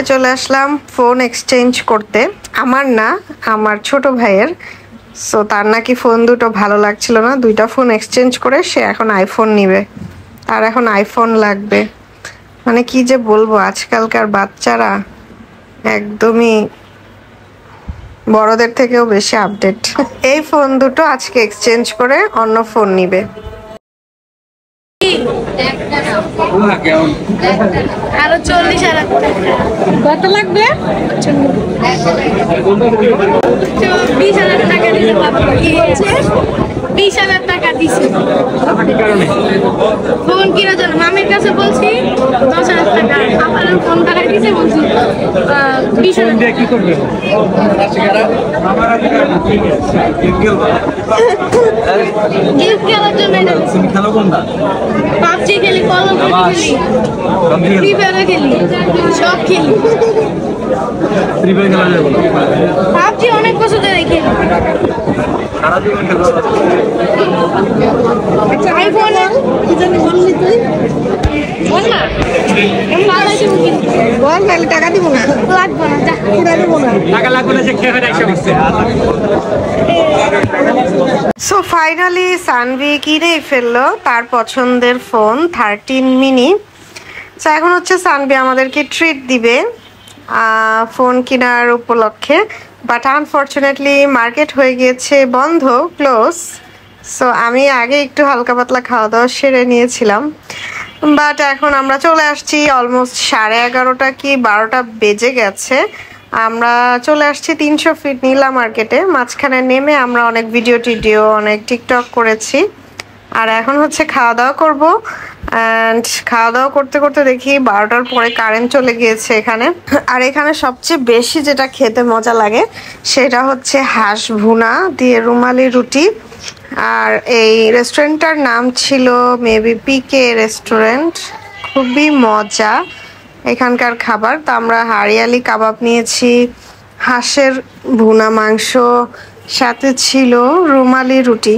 চলে আসলাম phone exchange করতে। আমার না, আমার ছোট ভাইয়ের। সো তার নাকি ফোন দুটো ভালো লাগছিল না, দুইটা ফোন এক্সচেঞ্জ করে সে এখন আইফোন নিবে। তার এখন আইফোন লাগবে। মানে কি যে বলবো, আজকালকার বাচ্চারা একদমই বড়দের থেকেও বেশি আপডেট। এই ফোন দুটো আজকে এক্সচেঞ্জ করে অন্য ফোন নিবে। আরো 40,000 কত লাগবে? 20,000 টাকা দিতে পারবো। 20,000 টাকা দিছে ফোন কিনার জন্য। মামির কাছে বলছি 10,000 টাকা, আমার ফোন টাকা দিছে বলছি 20,000 কি করবে? গিফট খেলার জন্য খেলো কোনটা? পাবজি খেলি, কল অফ ডিউটি খেলি, ফ্রি ফায়ার খেলি, সব খেলি। ফ্রি ফায়ার খেলা যাবে না, পাবজি অনেক বছর ধরে খেলি। সারা জীবন খেলো। আচ্ছা আইফোন কি জানি বললি তুই? বল না, আমি পালাইছি বল, তাহলে টাকা দিব না। লাগবে না, যা পুরা দেব না, টাকা লাগবে না, যে খেয়ে রাখছে বসে। সো ফাইনালি সানভি কিনেই ফেললো তার পছন্দের ফোন 13 মিনি। সো এখন হচ্ছে সানভি আমাদেরকে ট্রিট দিবে ফোন কেনার উপলক্ষে, বাট আনফর্চুনেটলি মার্কেট হয়ে গিয়েছে বন্ধ, ক্লোজ। সো আমি আগে একটু হালকা পাতলা খাওয়া দাওয়া সেরে নিয়েছিলাম, বাট এখন আমরা চলে আসছি অলমোস্ট 11:30 কি 12টা বেজে গেছে। আমরা চলে আসছি 300 ফিট নীলা মার্কেটে। মাঝখানে নেমে আমরা অনেক ভিডিও অনেক টিকটক করেছি, আর এখন হচ্ছে খাওয়া দাওয়া করবো। অ্যান্ড খাওয়া দাওয়া করতে করতে দেখি 12টার পরে কারেন্ট চলে গিয়েছে এখানে। আর এখানে সবচেয়ে বেশি যেটা খেতে মজা লাগে সেটা হচ্ছে হাঁস ভুনা দিয়ে রুমালি রুটি। আর এই রেস্টুরেন্টটার নাম ছিল মেবি পিকে রেস্টুরেন্ট। খুবই মজা এখানকার খাবার। তো আমরা হারিয়ালি কাবাব নিয়েছি, হাঁসের ভুনা মাংস, সাথে ছিল রুমালি রুটি।